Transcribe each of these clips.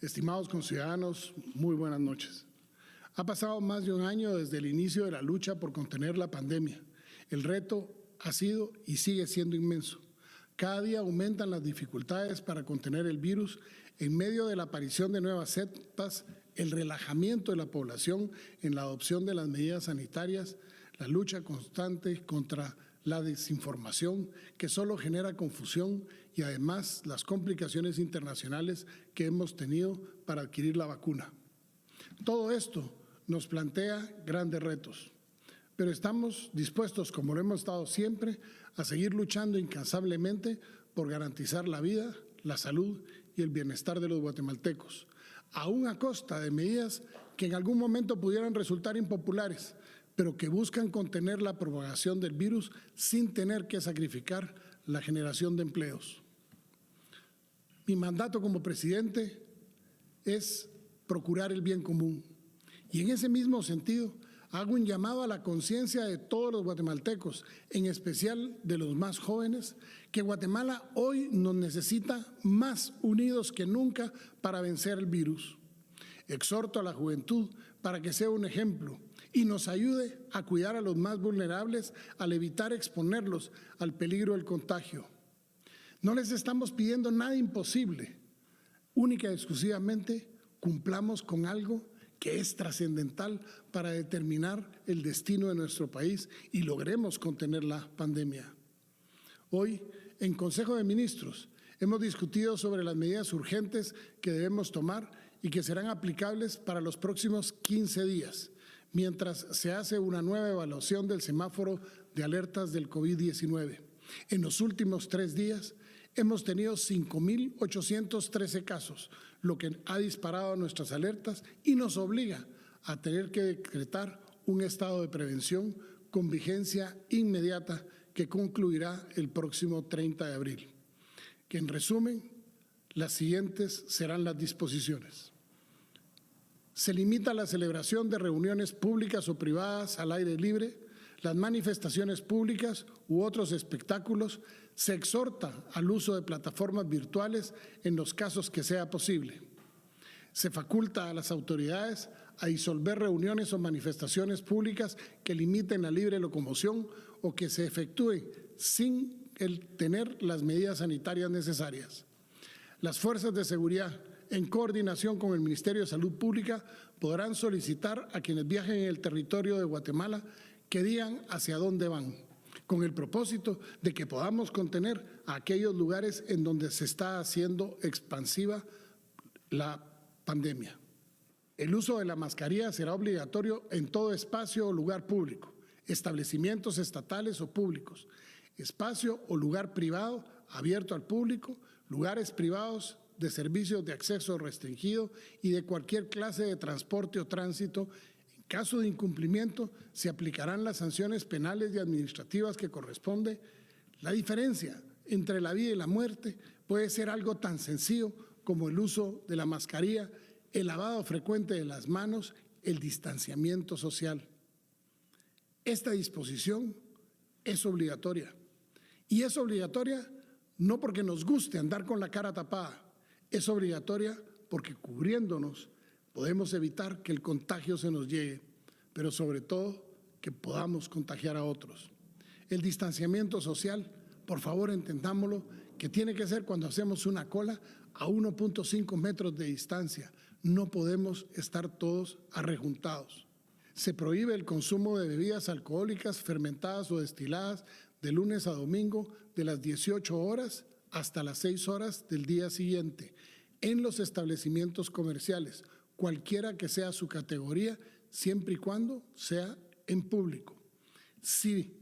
Estimados conciudadanos, muy buenas noches. Ha pasado más de un año desde el inicio de la lucha por contener la pandemia. El reto ha sido y sigue siendo inmenso. Cada día aumentan las dificultades para contener el virus en medio de la aparición de nuevas cepas, el relajamiento de la población en la adopción de las medidas sanitarias, la lucha constante contra la desinformación que solo genera confusión y además las complicaciones internacionales que hemos tenido para adquirir la vacuna. Todo esto nos plantea grandes retos, pero estamos dispuestos, como lo hemos estado siempre, a seguir luchando incansablemente por garantizar la vida, la salud y el bienestar de los guatemaltecos, aún a costa de medidas que en algún momento pudieran resultar impopulares, pero que buscan contener la propagación del virus sin tener que sacrificar la generación de empleos. Mi mandato como presidente es procurar el bien común y en ese mismo sentido hago un llamado a la conciencia de todos los guatemaltecos, en especial de los más jóvenes, que Guatemala hoy nos necesita más unidos que nunca para vencer el virus. Exhorto a la juventud para que sea un ejemplo y nos ayude a cuidar a los más vulnerables al evitar exponerlos al peligro del contagio. No les estamos pidiendo nada imposible, única y exclusivamente cumplamos con algo que es trascendental para determinar el destino de nuestro país y logremos contener la pandemia. Hoy, en Consejo de Ministros, hemos discutido sobre las medidas urgentes que debemos tomar y que serán aplicables para los próximos 15 días, mientras se hace una nueva evaluación del semáforo de alertas del COVID-19. En los últimos 3 días hemos tenido 5.813 casos, lo que ha disparado nuestras alertas y nos obliga a tener que decretar un estado de prevención con vigencia inmediata que concluirá el próximo 30 de abril. Que en resumen, las siguientes serán las disposiciones. Se limita la celebración de reuniones públicas o privadas al aire libre, las manifestaciones públicas u otros espectáculos. Se exhorta al uso de plataformas virtuales en los casos que sea posible. Se faculta a las autoridades a disolver reuniones o manifestaciones públicas que limiten la libre locomoción o que se efectúen sin tener las medidas sanitarias necesarias. Las fuerzas de seguridad, en coordinación con el Ministerio de Salud Pública, podrán solicitar a quienes viajen en el territorio de Guatemala que digan hacia dónde van, con el propósito de que podamos contener a aquellos lugares en donde se está haciendo expansiva la pandemia. El uso de la mascarilla será obligatorio en todo espacio o lugar público, establecimientos estatales o públicos, espacio o lugar privado abierto al público, lugares privados de servicios de acceso restringido y de cualquier clase de transporte o tránsito. En caso de incumplimiento, se aplicarán las sanciones penales y administrativas que corresponde. La diferencia entre la vida y la muerte puede ser algo tan sencillo como el uso de la mascarilla, el lavado frecuente de las manos, el distanciamiento social. Esta disposición es obligatoria. Y es obligatoria no porque nos guste andar con la cara tapada, es obligatoria porque cubriéndonos podemos evitar que el contagio se nos llegue, pero sobre todo que podamos contagiar a otros. El distanciamiento social, por favor entendámoslo, que tiene que ser cuando hacemos una cola a 1.5 metros de distancia. No podemos estar todos arrejuntados. Se prohíbe el consumo de bebidas alcohólicas fermentadas o destiladas de lunes a domingo de las 18 horas hasta las 6 horas del día siguiente en los establecimientos comerciales, cualquiera que sea su categoría, siempre y cuando sea en público. Si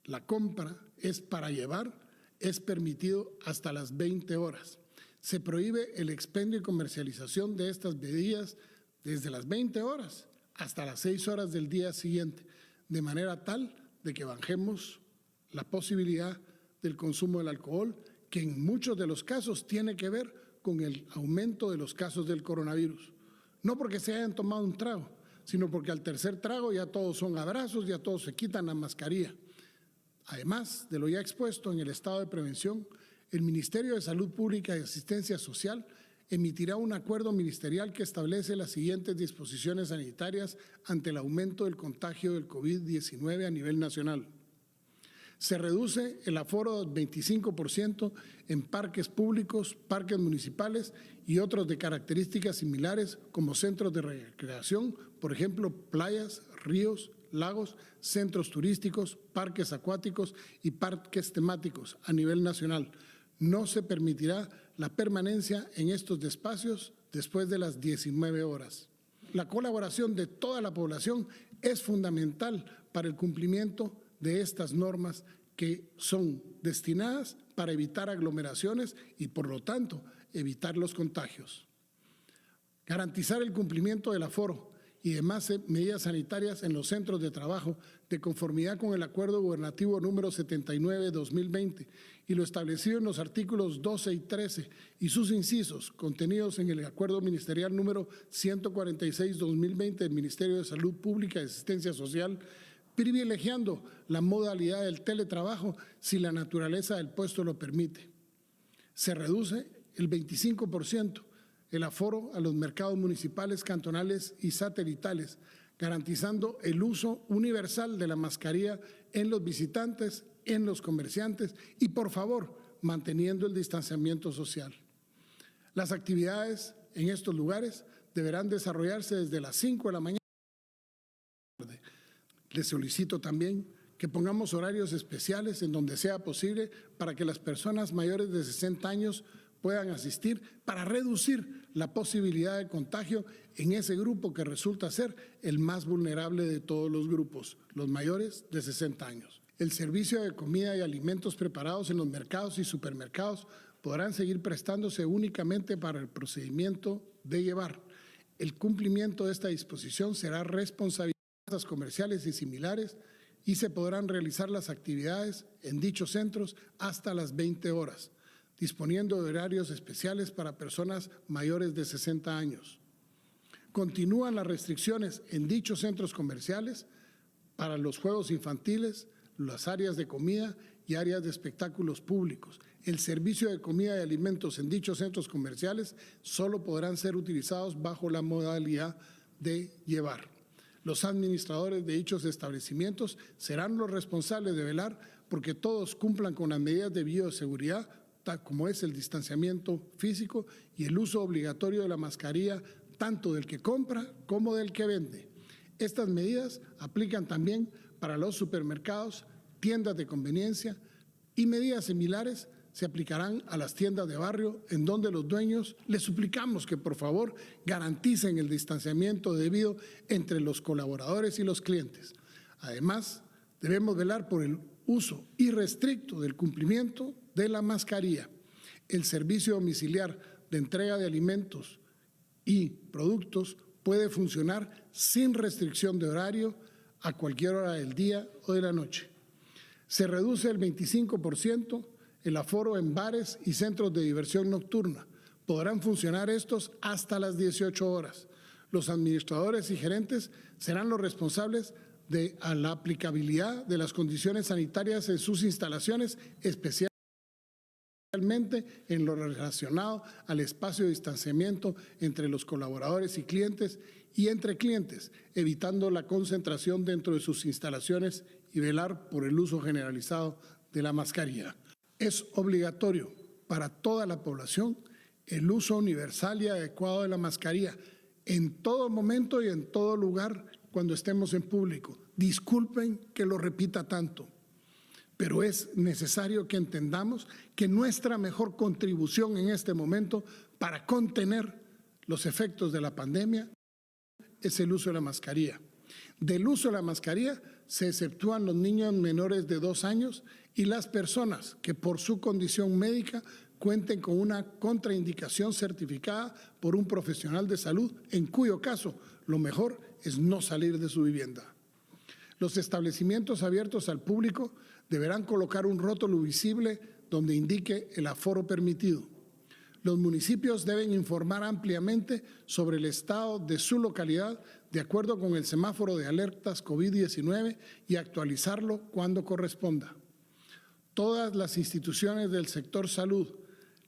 la compra es para llevar, es permitido hasta las 20 horas. Se prohíbe el expendio y comercialización de estas bebidas desde las 20 horas hasta las 6 horas del día siguiente, de manera tal de que bajemos la posibilidad del consumo del alcohol, que en muchos de los casos tiene que ver con el aumento de los casos del coronavirus. No porque se hayan tomado un trago, sino porque al tercer trago ya todos son abrazos, ya todos se quitan la mascarilla. Además de lo ya expuesto en el estado de prevención, el Ministerio de Salud Pública y Asistencia Social emitirá un acuerdo ministerial que establece las siguientes disposiciones sanitarias ante el aumento del contagio del COVID-19 a nivel nacional. Se reduce el aforo del 25% en parques públicos, parques municipales y otros de características similares como centros de recreación, por ejemplo, playas, ríos, lagos, centros turísticos, parques acuáticos y parques temáticos a nivel nacional. No se permitirá la permanencia en estos espacios después de las 19 horas. La colaboración de toda la población es fundamental para el cumplimiento de estas normas que son destinadas para evitar aglomeraciones y, por lo tanto, evitar los contagios. Garantizar el cumplimiento del aforo y demás medidas sanitarias en los centros de trabajo de conformidad con el Acuerdo Gubernativo número 79/2020 y lo establecido en los artículos 12 y 13 y sus incisos contenidos en el Acuerdo Ministerial número 146/2020 del Ministerio de Salud Pública y Asistencia Social, privilegiando la modalidad del teletrabajo si la naturaleza del puesto lo permite. Se reduce el 25% el aforo a los mercados municipales, cantonales y satelitales, garantizando el uso universal de la mascarilla en los visitantes, en los comerciantes y, por favor, manteniendo el distanciamiento social. Las actividades en estos lugares deberán desarrollarse desde las 5 de la mañana. Les solicito también que pongamos horarios especiales en donde sea posible para que las personas mayores de 60 años puedan asistir para reducir la posibilidad de contagio en ese grupo que resulta ser el más vulnerable de todos los grupos, los mayores de 60 años. El servicio de comida y alimentos preparados en los mercados y supermercados podrán seguir prestándose únicamente para el procedimiento de llevar. El cumplimiento de esta disposición será responsabilidad de las comerciales y similares y se podrán realizar las actividades en dichos centros hasta las 20 horas. Disponiendo de horarios especiales para personas mayores de 60 años. Continúan las restricciones en dichos centros comerciales para los juegos infantiles, las áreas de comida y áreas de espectáculos públicos. El servicio de comida y alimentos en dichos centros comerciales solo podrán ser utilizados bajo la modalidad de llevar. Los administradores de dichos establecimientos serán los responsables de velar porque todos cumplan con las medidas de bioseguridad, como es el distanciamiento físico y el uso obligatorio de la mascarilla, tanto del que compra como del que vende. Estas medidas aplican también para los supermercados, tiendas de conveniencia y medidas similares se aplicarán a las tiendas de barrio en donde los dueños les suplicamos que por favor garanticen el distanciamiento debido entre los colaboradores y los clientes. Además, debemos velar por el uso irrestricto del cumplimiento de la mascarilla. El servicio domiciliar de entrega de alimentos y productos puede funcionar sin restricción de horario a cualquier hora del día o de la noche. Se reduce el 25% el aforo en bares y centros de diversión nocturna. Podrán funcionar estos hasta las 18 horas. Los administradores y gerentes serán los responsables de la aplicabilidad de las condiciones sanitarias en sus instalaciones, especialmente en lo relacionado al espacio de distanciamiento entre los colaboradores y clientes y entre clientes, evitando la concentración dentro de sus instalaciones y velar por el uso generalizado de la mascarilla. Es obligatorio para toda la población el uso universal y adecuado de la mascarilla en todo momento y en todo lugar cuando estemos en público. Disculpen que lo repita tanto, pero es necesario que entendamos que nuestra mejor contribución en este momento para contener los efectos de la pandemia es el uso de la mascarilla. Del uso de la mascarilla se exceptúan los niños menores de 2 años y las personas que por su condición médica cuenten con una contraindicación certificada por un profesional de salud, en cuyo caso lo mejor es no salir de su vivienda. Los establecimientos abiertos al público deberán colocar un rótulo visible donde indique el aforo permitido. Los municipios deben informar ampliamente sobre el estado de su localidad de acuerdo con el semáforo de alertas COVID-19 y actualizarlo cuando corresponda. Todas las instituciones del sector salud,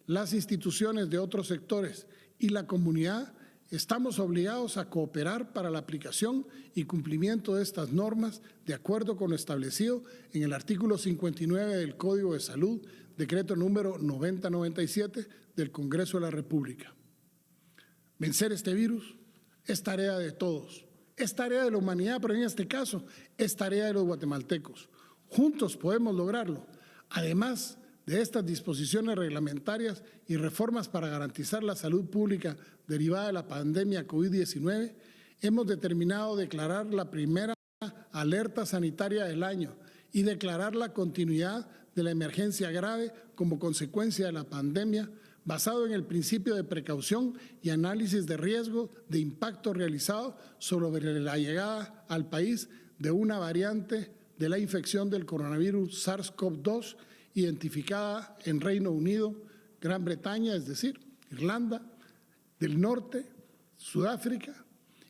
las instituciones de otros sectores y la comunidad estamos obligados a cooperar para la aplicación y cumplimiento de estas normas de acuerdo con lo establecido en el artículo 59 del Código de Salud, decreto número 9097 del Congreso de la República. Vencer este virus es tarea de todos, es tarea de la humanidad, pero en este caso es tarea de los guatemaltecos. Juntos podemos lograrlo. Además de estas disposiciones reglamentarias y reformas para garantizar la salud pública derivada de la pandemia COVID-19, hemos determinado declarar la primera alerta sanitaria del año y declarar la continuidad de la emergencia grave como consecuencia de la pandemia, basado en el principio de precaución y análisis de riesgo de impacto realizado sobre la llegada al país de una variante de la infección del coronavirus SARS-CoV-2 identificada en Reino Unido, Gran Bretaña, es decir, Irlanda del Norte, Sudáfrica,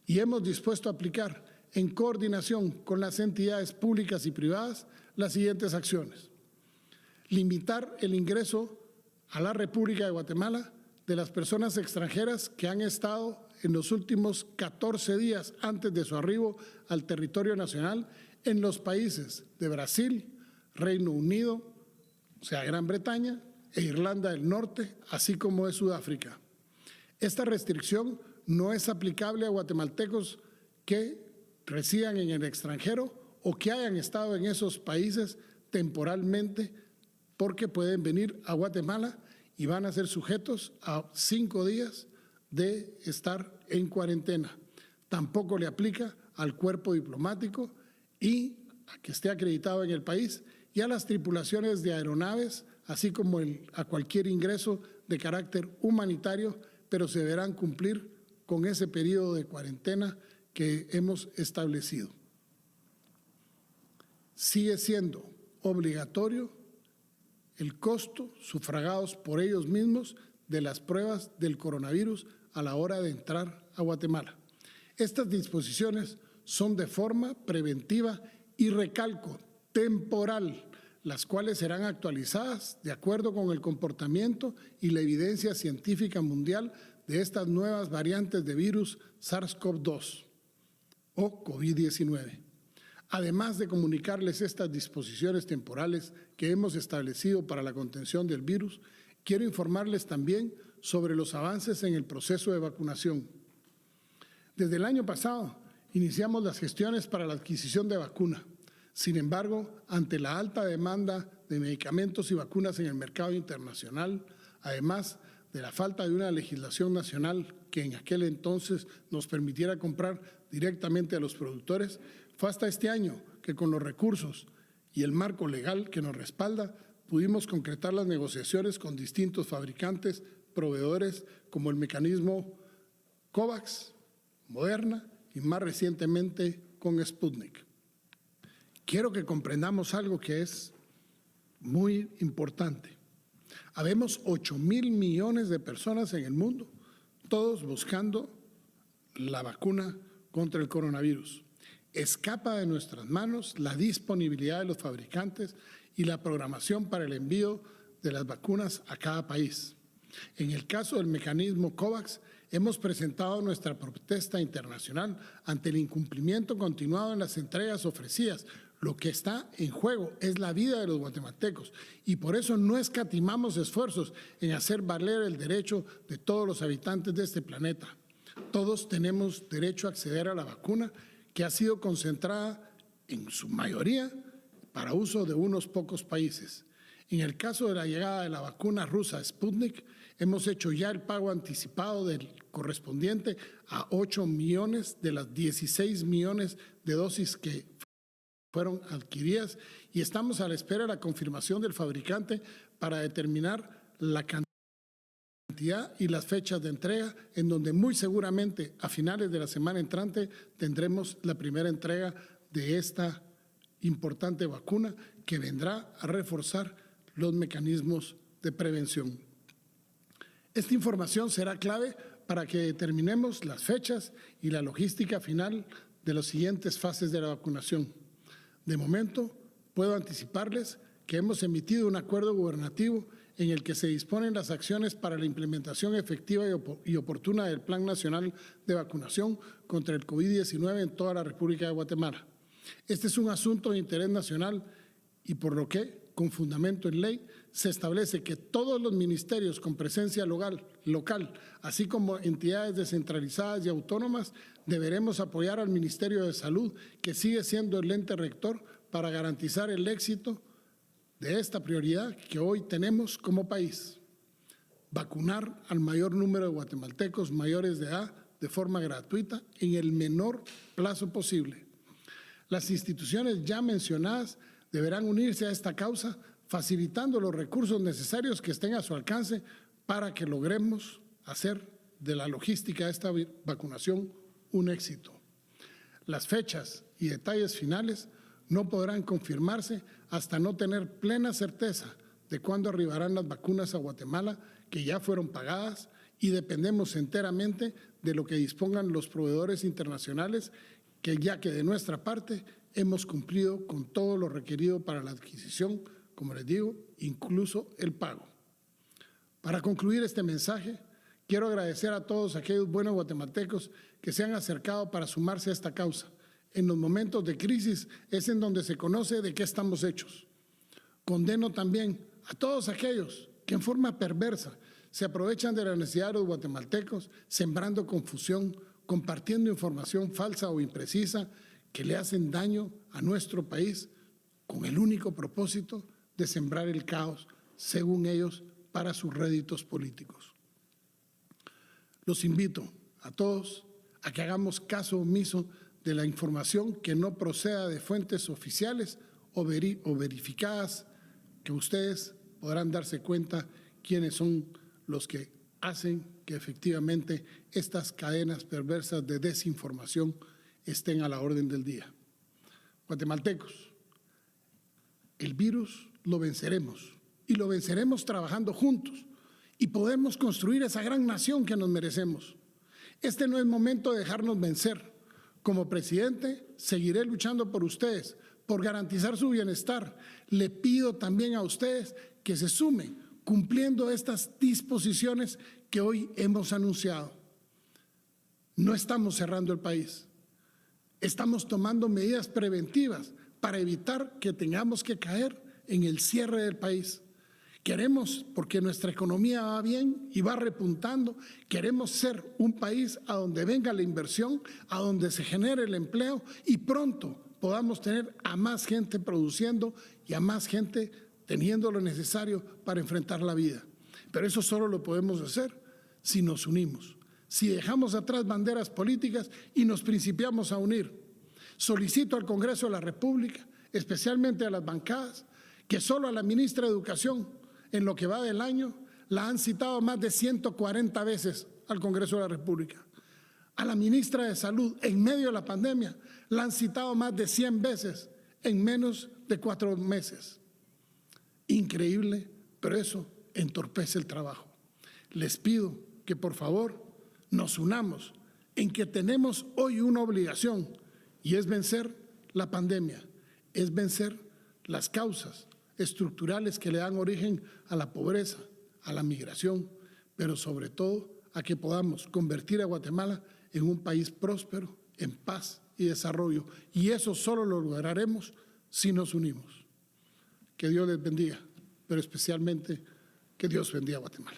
y hemos dispuesto a aplicar en coordinación con las entidades públicas y privadas las siguientes acciones. Limitar el ingreso a la República de Guatemala de las personas extranjeras que han estado en los últimos 14 días antes de su arribo al territorio nacional en los países de Brasil, Reino Unido, o sea, Gran Bretaña e Irlanda del Norte, así como de Sudáfrica. Esta restricción no es aplicable a guatemaltecos que residan en el extranjero o que hayan estado en esos países temporalmente, porque pueden venir a Guatemala y van a ser sujetos a 5 días de estar en cuarentena. Tampoco le aplica al cuerpo diplomático y a que esté acreditado en el país y a las tripulaciones de aeronaves, así como a cualquier ingreso de carácter humanitario, pero se deberán cumplir con ese periodo de cuarentena que hemos establecido. Sigue siendo obligatorio el costo sufragados por ellos mismos de las pruebas del coronavirus a la hora de entrar a Guatemala. Estas disposiciones son de forma preventiva y, recalco, temporal, las cuales serán actualizadas de acuerdo con el comportamiento y la evidencia científica mundial de estas nuevas variantes de virus SARS-CoV-2 o COVID-19. Además de comunicarles estas disposiciones temporales que hemos establecido para la contención del virus, quiero informarles también sobre los avances en el proceso de vacunación. Desde el año pasado iniciamos las gestiones para la adquisición de vacuna. Sin embargo, ante la alta demanda de medicamentos y vacunas en el mercado internacional, además de la falta de una legislación nacional que en aquel entonces nos permitiera comprar directamente a los productores, fue hasta este año que con los recursos y el marco legal que nos respalda pudimos concretar las negociaciones con distintos fabricantes, proveedores, como el mecanismo COVAX, Moderna y más recientemente con Sputnik. Quiero que comprendamos algo que es muy importante. Habemos 8,000 millones de personas en el mundo, todos buscando la vacuna contra el coronavirus. Escapa de nuestras manos la disponibilidad de los fabricantes y la programación para el envío de las vacunas a cada país. En el caso del mecanismo COVAX, hemos presentado nuestra protesta internacional ante el incumplimiento continuado en las entregas ofrecidas. Lo que está en juego es la vida de los guatemaltecos y por eso no escatimamos esfuerzos en hacer valer el derecho de todos los habitantes de este planeta. Todos tenemos derecho a acceder a la vacuna que ha sido concentrada en su mayoría para uso de unos pocos países. En el caso de la llegada de la vacuna rusa Sputnik, hemos hecho ya el pago anticipado del correspondiente a 8 millones de las 16 millones de dosis que fueron adquiridas y estamos a la espera de la confirmación del fabricante para determinar la cantidad y las fechas de entrega, en donde muy seguramente a finales de la semana entrante tendremos la primera entrega de esta importante vacuna que vendrá a reforzar los mecanismos de prevención. Esta información será clave para que determinemos las fechas y la logística final de las siguientes fases de la vacunación. De momento, puedo anticiparles que hemos emitido un acuerdo gubernativo en el que se disponen las acciones para la implementación efectiva y oportuna del Plan Nacional de Vacunación contra el COVID-19 en toda la República de Guatemala. Este es un asunto de interés nacional y por lo que, con fundamento en ley, se establece que todos los ministerios con presencia local, así como entidades descentralizadas y autónomas, deberemos apoyar al Ministerio de Salud, que sigue siendo el ente rector para garantizar el éxito de esta prioridad que hoy tenemos como país: vacunar al mayor número de guatemaltecos mayores de edad de forma gratuita en el menor plazo posible. Las instituciones ya mencionadas deberán unirse a esta causa, facilitando los recursos necesarios que estén a su alcance para que logremos hacer de la logística de esta vacunación un éxito. Las fechas y detalles finales no podrán confirmarse hasta no tener plena certeza de cuándo arribarán las vacunas a Guatemala, que ya fueron pagadas, y dependemos enteramente de lo que dispongan los proveedores internacionales, ya que de nuestra parte hemos cumplido con todo lo requerido para la adquisición, como les digo, incluso el pago. Para concluir este mensaje, quiero agradecer a todos aquellos buenos guatemaltecos que se han acercado para sumarse a esta causa. En los momentos de crisis es en donde se conoce de qué estamos hechos. Condeno también a todos aquellos que en forma perversa se aprovechan de la necesidad de los guatemaltecos, sembrando confusión, compartiendo información falsa o imprecisa que le hacen daño a nuestro país con el único propósito de sembrar el caos, según ellos, para sus réditos políticos. Los invito a todos a que hagamos caso omiso de la información que no proceda de fuentes oficiales o verificadas, que ustedes podrán darse cuenta quiénes son los que hacen que efectivamente estas cadenas perversas de desinformación estén a la orden del día. Guatemaltecos, el virus lo venceremos, y lo venceremos trabajando juntos, y podemos construir esa gran nación que nos merecemos. Este no es momento de dejarnos vencer. Como presidente, seguiré luchando por ustedes, por garantizar su bienestar. Le pido también a ustedes que se sumen, cumpliendo estas disposiciones que hoy hemos anunciado. No estamos cerrando el país. Estamos tomando medidas preventivas para evitar que tengamos que caer en el cierre del país. Queremos, porque nuestra economía va bien y va repuntando, queremos ser un país a donde venga la inversión, a donde se genere el empleo y pronto podamos tener a más gente produciendo y a más gente teniendo lo necesario para enfrentar la vida. Pero eso solo lo podemos hacer si nos unimos, si dejamos atrás banderas políticas y nos principiamos a unir. Solicito al Congreso de la República, especialmente a las bancadas, que solo a la ministra de Educación, en lo que va del año, la han citado más de 140 veces al Congreso de la República. A la ministra de Salud, en medio de la pandemia, la han citado más de 100 veces en menos de 4 meses. Increíble, pero eso entorpece el trabajo. Les pido que por favor nos unamos en que tenemos hoy una obligación, y es vencer la pandemia, es vencer las causas estructurales que le dan origen a la pobreza, a la migración, pero sobre todo a que podamos convertir a Guatemala en un país próspero, en paz y desarrollo. Y eso solo lo lograremos si nos unimos. Que Dios les bendiga, pero especialmente que Dios bendiga a Guatemala.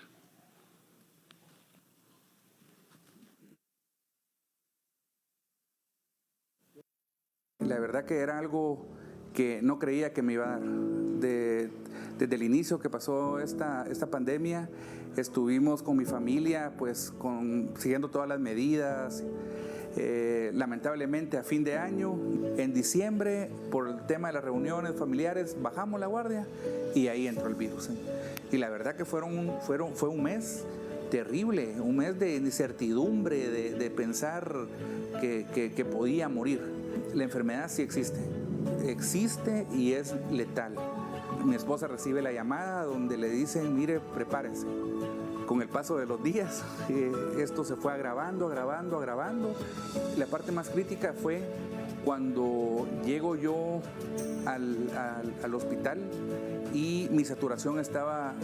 La verdad que era algo que no creía que me iba a dar. Desde el inicio que pasó esta pandemia, estuvimos con mi familia, pues siguiendo todas las medidas. Lamentablemente a fin de año, en diciembre, por el tema de las reuniones familiares, bajamos la guardia y ahí entró el virus. Y la verdad que fue un mes terrible, un mes de incertidumbre, de pensar que podía morir. La enfermedad sí existe y es letal. Mi esposa recibe la llamada donde le dicen, mire, prepárese. Con el paso de los días, esto se fue agravando. La parte más crítica fue cuando llego yo al hospital y mi saturación estaba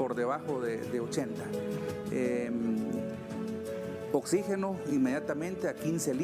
por debajo de 80. Oxígeno inmediatamente a 15 litros.